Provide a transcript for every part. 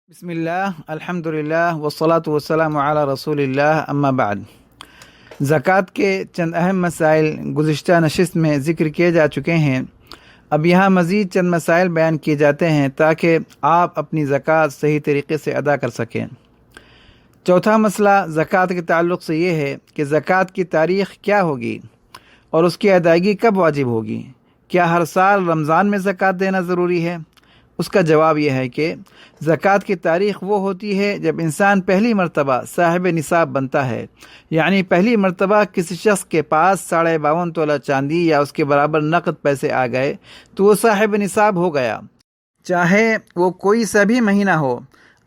بسم اللہ الحمد للہ والصلاة والسلام علی رسول اللہ اما بعد۔ زکوٰۃ کے چند اہم مسائل گزشتہ نشست میں ذکر کیے جا چکے ہیں۔ اب یہاں مزید چند مسائل بیان کیے جاتے ہیں تاکہ آپ اپنی زکوٰۃ صحیح طریقے سے ادا کر سکیں۔ چوتھا مسئلہ زکوٰۃ کے تعلق سے یہ ہے کہ زکوٰۃ کی تاریخ کیا ہوگی اور اس کی ادائیگی کب واجب ہوگی؟ کیا ہر سال رمضان میں زکوٰۃ دینا ضروری ہے؟ اس کا جواب یہ ہے کہ زکوٰۃ کی تاریخ وہ ہوتی ہے جب انسان پہلی مرتبہ صاحب نصاب بنتا ہے، یعنی پہلی مرتبہ کسی شخص کے پاس 52.5 تولہ چاندی یا اس کے برابر نقد پیسے آ گئے تو وہ صاحب نصاب ہو گیا، چاہے وہ کوئی سا بھی مہینہ ہو۔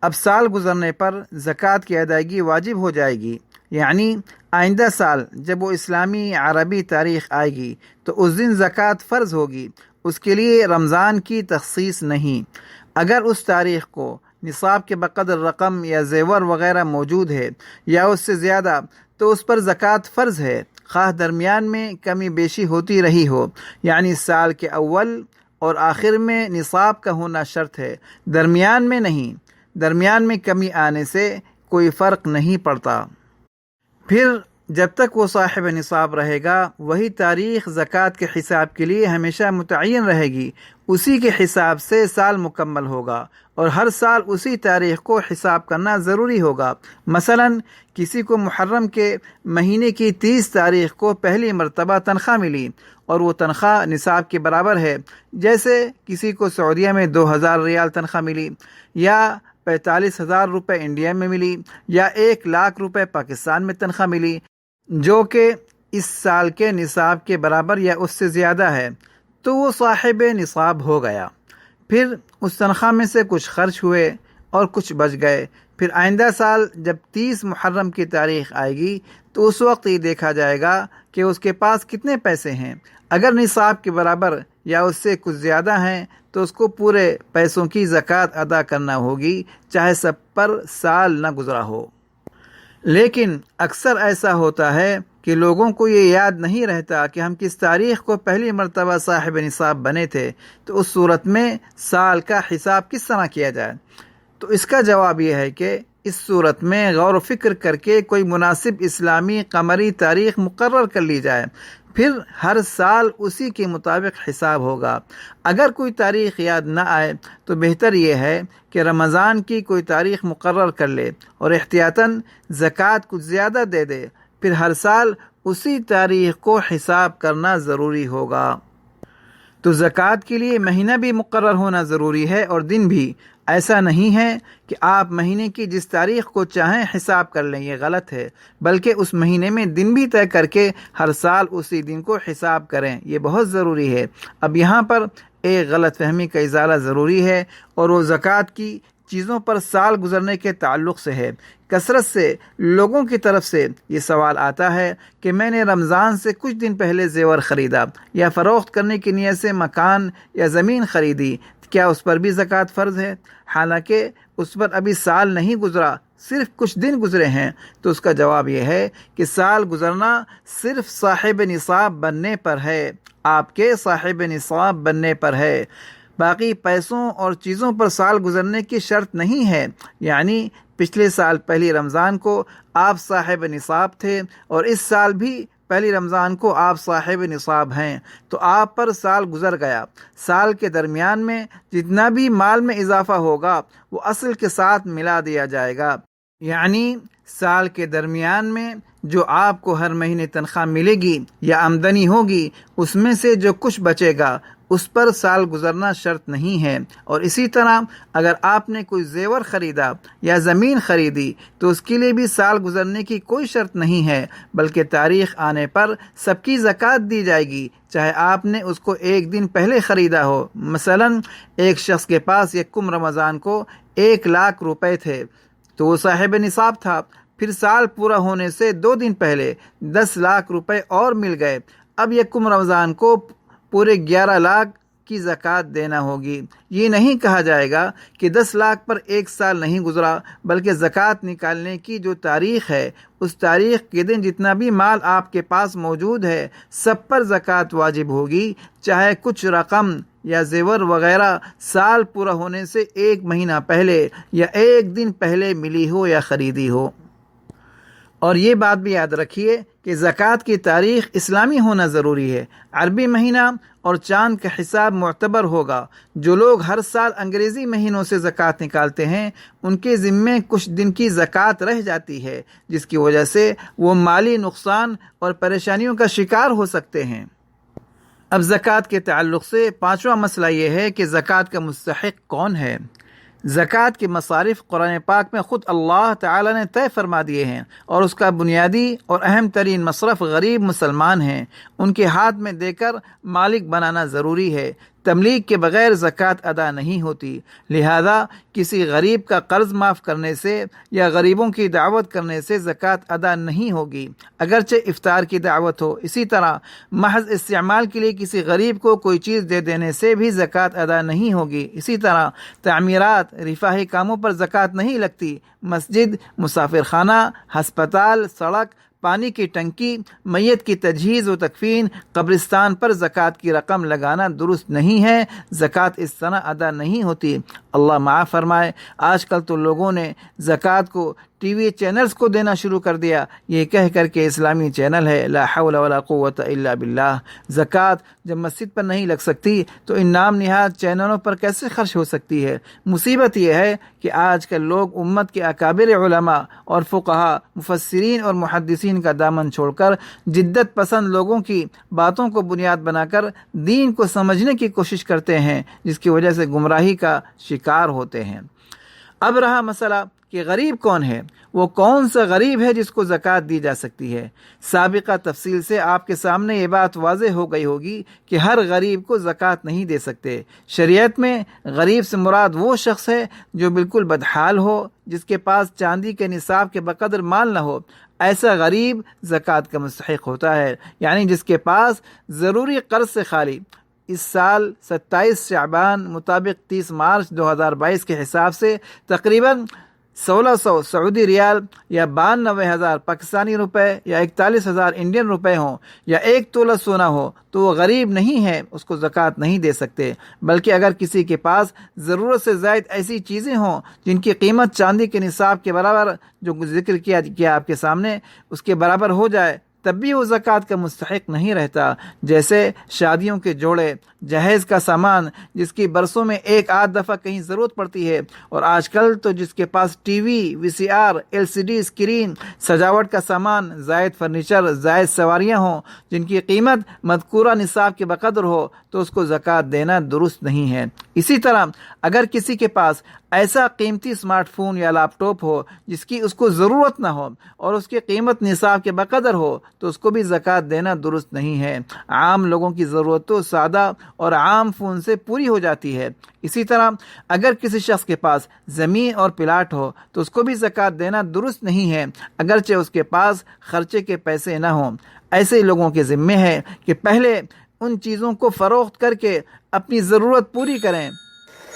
اب سال گزرنے پر زکوٰۃ کی ادائیگی واجب ہو جائے گی، یعنی آئندہ سال جب وہ اسلامی عربی تاریخ آئے گی تو اس دن زکوٰۃ فرض ہوگی، اس کے لیے رمضان کی تخصیص نہیں۔ اگر اس تاریخ کو نصاب کے بقدر رقم یا زیور وغیرہ موجود ہے یا اس سے زیادہ تو اس پر زکوٰۃ فرض ہے، خواہ درمیان میں کمی بیشی ہوتی رہی ہو، یعنی سال کے اول اور آخر میں نصاب کا ہونا شرط ہے، درمیان میں نہیں۔ درمیان میں کمی آنے سے کوئی فرق نہیں پڑتا۔ پھر جب تک وہ صاحب نصاب رہے گا وہی تاریخ زکوٰۃ کے حساب کے لیے ہمیشہ متعین رہے گی، اسی کے حساب سے سال مکمل ہوگا اور ہر سال اسی تاریخ کو حساب کرنا ضروری ہوگا۔ مثلا کسی کو محرم کے مہینے کی 30 تاریخ کو پہلی مرتبہ تنخواہ ملی اور وہ تنخواہ نصاب کے برابر ہے، جیسے کسی کو سعودیہ میں 2000 ریال تنخواہ ملی یا 45,000 روپے انڈیا میں ملی یا 1,00,000 روپے پاکستان میں تنخواہ ملی، جو کہ اس سال کے نصاب کے برابر یا اس سے زیادہ ہے، تو وہ صاحب نصاب ہو گیا۔ پھر اس تنخواہ میں سے کچھ خرچ ہوئے اور کچھ بچ گئے، پھر آئندہ سال جب 30 محرم کی تاریخ آئے گی تو اس وقت یہ دیکھا جائے گا کہ اس کے پاس کتنے پیسے ہیں۔ اگر نصاب کے برابر یا اس سے کچھ زیادہ ہیں تو اس کو پورے پیسوں کی زکوٰۃ ادا کرنا ہوگی، چاہے سب پر سال نہ گزرا ہو۔ لیکن اکثر ایسا ہوتا ہے کہ لوگوں کو یہ یاد نہیں رہتا کہ ہم کس تاریخ کو پہلی مرتبہ صاحب نصاب بنے تھے، تو اس صورت میں سال کا حساب کس طرح کیا جائے؟ تو اس کا جواب یہ ہے کہ اس صورت میں غور و فکر کر کے کوئی مناسب اسلامی قمری تاریخ مقرر کر لی جائے، پھر ہر سال اسی کے مطابق حساب ہوگا۔ اگر کوئی تاریخ یاد نہ آئے تو بہتر یہ ہے کہ رمضان کی کوئی تاریخ مقرر کر لے اور احتیاطاً زکوٰۃ کچھ زیادہ دے دے، پھر ہر سال اسی تاریخ کو حساب کرنا ضروری ہوگا۔ تو زکوٰۃ کے لیے مہینہ بھی مقرر ہونا ضروری ہے اور دن بھی۔ ایسا نہیں ہے کہ آپ مہینے کی جس تاریخ کو چاہیں حساب کر لیں، یہ غلط ہے، بلکہ اس مہینے میں دن بھی طے کر کے ہر سال اسی دن کو حساب کریں، یہ بہت ضروری ہے۔ اب یہاں پر ایک غلط فہمی کا ازالہ ضروری ہے اور وہ زکوٰۃ کی چیزوں پر سال گزرنے کے تعلق سے ہے۔ کثرت سے لوگوں کی طرف سے یہ سوال آتا ہے کہ میں نے رمضان سے کچھ دن پہلے زیور خریدا یا فروخت کرنے کی نیت سے مکان یا زمین خریدی، کیا اس پر بھی زکوٰۃ فرض ہے؟ حالانکہ اس پر ابھی سال نہیں گزرا، صرف کچھ دن گزرے ہیں۔ تو اس کا جواب یہ ہے کہ سال گزرنا صرف صاحب نصاب بننے پر ہے، آپ کے صاحب نصاب بننے پر ہے، باقی پیسوں اور چیزوں پر سال گزرنے کی شرط نہیں ہے۔ یعنی پچھلے سال پہلی رمضان کو آپ صاحب نصاب تھے اور اس سال بھی پہلی رمضان کو آپ صاحب نصاب ہیں، تو آپ پر سال گزر گیا۔ سال کے درمیان میں جتنا بھی مال میں اضافہ ہوگا وہ اصل کے ساتھ ملا دیا جائے گا، یعنی سال کے درمیان میں جو آپ کو ہر مہینے تنخواہ ملے گی یا آمدنی ہوگی، اس میں سے جو کچھ بچے گا اس پر سال گزرنا شرط نہیں ہے۔ اور اسی طرح اگر آپ نے کوئی زیور خریدا یا زمین خریدی تو اس کے لیے بھی سال گزرنے کی کوئی شرط نہیں ہے، بلکہ تاریخ آنے پر سب کی زکوٰۃ دی جائے گی، چاہے آپ نے اس کو ایک دن پہلے خریدا ہو۔ مثلا ایک شخص کے پاس یکم رمضان کو 1,00,000 روپے تھے تو وہ صاحب نصاب تھا، پھر سال پورا ہونے سے 2 دن پہلے 10,00,000 روپے اور مل گئے، اب یکم رمضان کو پورے 11,00,000 کی زکوٰۃ دینا ہوگی۔ یہ نہیں کہا جائے گا کہ 10 لاکھ پر 1 سال نہیں گزرا، بلکہ زکوٰۃ نکالنے کی جو تاریخ ہے اس تاریخ کے دن جتنا بھی مال آپ کے پاس موجود ہے سب پر زکوٰۃ واجب ہوگی، چاہے کچھ رقم یا زیور وغیرہ سال پورا ہونے سے 1 مہینہ پہلے یا 1 دن پہلے ملی ہو یا خریدی ہو۔ اور یہ بات بھی یاد رکھیے کہ زکوٰۃ کی تاریخ اسلامی ہونا ضروری ہے۔ عربی مہینہ اور چاند کا حساب معتبر ہوگا۔ جو لوگ ہر سال انگریزی مہینوں سے زکوٰۃ نکالتے ہیں ان کے ذمے کچھ دن کی زکوٰۃ رہ جاتی ہے، جس کی وجہ سے وہ مالی نقصان اور پریشانیوں کا شکار ہو سکتے ہیں۔ اب زکوٰۃ کے تعلق سے 5واں مسئلہ یہ ہے کہ زکوٰۃ کا مستحق کون ہے۔ زکوٰۃ کے مصارف قرآن پاک میں خود اللہ تعالی نے طے فرما دیے ہیں، اور اس کا بنیادی اور اہم ترین مصرف غریب مسلمان ہیں، ان کے ہاتھ میں دے کر مالک بنانا ضروری ہے۔ تملیک کے بغیر زکوٰۃ ادا نہیں ہوتی، لہذا کسی غریب کا قرض معاف کرنے سے یا غریبوں کی دعوت کرنے سے زکوٰۃ ادا نہیں ہوگی، اگرچہ افطار کی دعوت ہو۔ اسی طرح محض استعمال کے لیے کسی غریب کو کوئی چیز دے دینے سے بھی زکوٰۃ ادا نہیں ہوگی۔ اسی طرح تعمیرات، رفاہی کاموں پر زکوٰۃ نہیں لگتی۔ مسجد، مسافر خانہ، ہسپتال، سڑک، پانی کی ٹنکی، میت کی تجہیز و تکفین، قبرستان پر زکوٰۃ کی رقم لگانا درست نہیں ہے۔ زکوٰۃ اس طرح ادا نہیں ہوتی۔ اللہ معاف فرمائے، آج کل تو لوگوں نے زکوٰۃ کو ٹی وی چینلز کو دینا شروع کر دیا، یہ کہہ کر کے اسلامی چینل ہے۔ لا حول ولا قوت الا باللہ۔ زکوٰۃ جب مسجد پر نہیں لگ سکتی تو ان نام نہاد چینلوں پر کیسے خرچ ہو سکتی ہے؟ مصیبت یہ ہے کہ آج کل لوگ امت کے اکابر علماء اور فقہا، مفسرین اور محدثین کا دامن چھوڑ کر جدت پسند لوگوں کی باتوں کو بنیاد بنا کر دین کو سمجھنے کی کوشش کرتے ہیں، جس کی وجہ سے گمراہی کا شکار ہوتے ہیں۔ اب رہا مسئلہ کہ غریب کون ہے، وہ کون سا غریب ہے جس کو زکوٰۃ دی جا سکتی ہے۔ سابقہ تفصیل سے آپ کے سامنے یہ بات واضح ہو گئی ہوگی کہ ہر غریب کو زکوٰۃ نہیں دے سکتے۔ شریعت میں غریب سے مراد وہ شخص ہے جو بالکل بدحال ہو، جس کے پاس چاندی کے نصاب کے بقدر مال نہ ہو، ایسا غریب زکوٰۃ کا مستحق ہوتا ہے، یعنی جس کے پاس ضروری قرض سے خالی۔ اس سال 27 شعبان مطابق 30 مارچ 2022 کے حساب سے تقریباً 1600 سعودی ریال یا 92,000 پاکستانی روپے یا 41,000 انڈین روپے ہوں یا 1 تولہ سونا ہو تو وہ غریب نہیں ہے، اس کو زکوٰۃ نہیں دے سکتے۔ بلکہ اگر کسی کے پاس ضرورت سے زائد ایسی چیزیں ہوں جن کی قیمت چاندی کے نصاب کے برابر، جو ذکر کیا آپ کے سامنے، اس کے برابر ہو جائے، تب بھی وہ زکوٰۃ کا مستحق نہیں رہتا۔ جیسے شادیوں کے جوڑے، جہیز کا سامان جس کی برسوں میں 1 دفعہ کہیں ضرورت پڑتی ہے، اور آج کل تو جس کے پاس T V, VCR، LCD screen, سجاوٹ کا سامان، زائد فرنیچر، زائد سواریاں ہوں جن کی قیمت مذکورہ نصاب کے بقدر ہو تو اس کو زکوٰۃ دینا درست نہیں ہے۔ اسی طرح اگر کسی کے پاس ایسا قیمتی اسمارٹ فون یا لیپ ٹاپ ہو جس کی اس کو ضرورت نہ ہو اور اس کی قیمت نصاب کے بقدر ہو تو اس کو بھی زکوٰۃ دینا درست نہیں ہے۔ عام لوگوں کی ضرورت تو سادہ اور عام فون سے پوری ہو جاتی ہے۔ اسی طرح اگر کسی شخص کے پاس زمین اور پلاٹ ہو تو اس کو بھی زکوٰۃ دینا درست نہیں ہے، اگرچہ اس کے پاس خرچے کے پیسے نہ ہوں۔ ایسے لوگوں کے ذمے ہے کہ پہلے ان چیزوں کو فروخت کر کے اپنی ضرورت پوری کریں،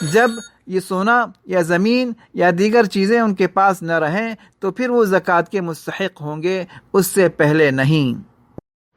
جب یہ سونا یا زمین یا دیگر چیزیں ان کے پاس نہ رہیں تو پھر وہ زکوٰۃ کے مستحق ہوں گے، اس سے پہلے نہیں۔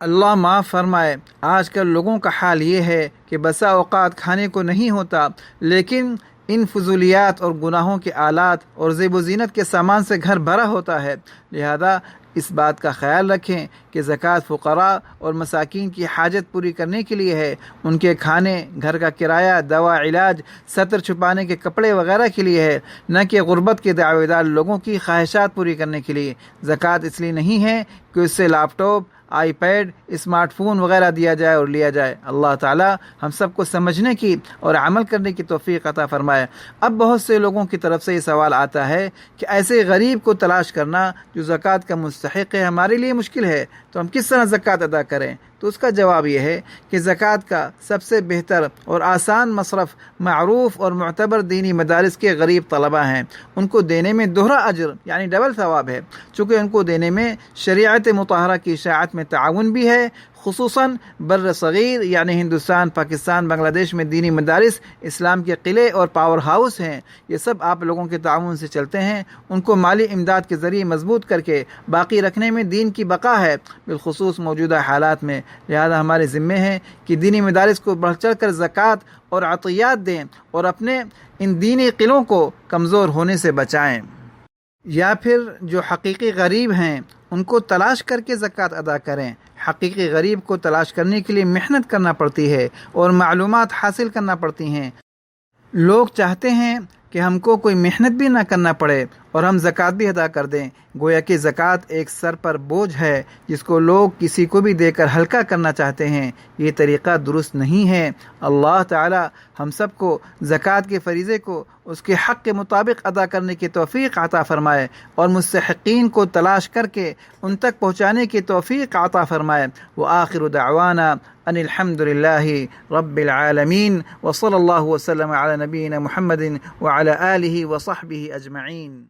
اللہ معاف فرمائے، آج کل لوگوں کا حال یہ ہے کہ بسا اوقات کھانے کو نہیں ہوتا، لیکن ان فضولیات اور گناہوں کے آلات اور زیب و زینت کے سامان سے گھر بھرا ہوتا ہے۔ لہذا اس بات کا خیال رکھیں کہ زکوٰۃ فقراء اور مساکین کی حاجت پوری کرنے کے لیے ہے، ان کے کھانے، گھر کا کرایہ، دوا، علاج، ستر چھپانے کے کپڑے وغیرہ کے لیے ہے، نہ کہ غربت کے دعوے دار لوگوں کی خواہشات پوری کرنے کے لیے۔ زکوٰۃ اس لیے نہیں ہے کہ اس سے laptop, iPad, smartphone وغیرہ دیا جائے اور لیا جائے۔ اللہ تعالی ہم سب کو سمجھنے کی اور عمل کرنے کی توفیق عطا فرمائے۔ اب بہت سے لوگوں کی طرف سے یہ سوال آتا ہے کہ ایسے غریب کو تلاش کرنا جو زکوٰۃ کا مستحق ہے ہمارے لیے مشکل ہے، تو ہم کس طرح زکوٰۃ ادا کریں؟ تو اس کا جواب یہ ہے کہ زکوٰۃ کا سب سے بہتر اور آسان مصرف معروف اور معتبر دینی مدارس کے غریب طلبہ ہیں۔ ان کو دینے میں دوہرا اجر یعنی ڈبل ثواب ہے، چونکہ ان کو دینے میں شریعت مطہرہ کی اشاعت میں تعاون بھی ہے، خصوصاً بر صغیر یعنی ہندوستان، پاکستان، بنگلہ دیش میں دینی مدارس اسلام کے قلعے اور پاور ہاؤس ہیں، یہ سب آپ لوگوں کے تعاون سے چلتے ہیں۔ ان کو مالی امداد کے ذریعے مضبوط کر کے باقی رکھنے میں دین کی بقا ہے، بالخصوص موجودہ حالات میں۔ لہذا ہمارے ذمے ہے کہ دینی مدارس کو بڑھ چڑھ کر زکوٰۃ اور عطیات دیں اور اپنے ان دینی قلعوں کو کمزور ہونے سے بچائیں۔ یا پھر جو حقیقی غریب ہیں ان کو تلاش کر کے زکوٰۃ ادا کریں۔ حقیقی غریب کو تلاش کرنے کے لیے محنت کرنا پڑتی ہے اور معلومات حاصل کرنا پڑتی ہیں۔ لوگ چاہتے ہیں کہ ہم کو کوئی محنت بھی نہ کرنا پڑے اور ہم زکوٰۃ بھی ادا کر دیں، گویا کہ زکوٰۃ ایک سر پر بوجھ ہے جس کو لوگ کسی کو بھی دے کر ہلکا کرنا چاہتے ہیں۔ یہ طریقہ درست نہیں ہے۔ اللہ تعالی ہم سب کو زکوٰۃ کے فریضے کو اس کے حق کے مطابق ادا کرنے کی توفیق عطا فرمائے اور مستحقین کو تلاش کر کے ان تک پہنچانے کی توفیق عطا فرمائے۔ وآخر دعوانا ان الحمد للہ رب العالمین وصلی اللہ وسلم علی نبینا محمد وعلی آلہ وصحبہ اجمعین۔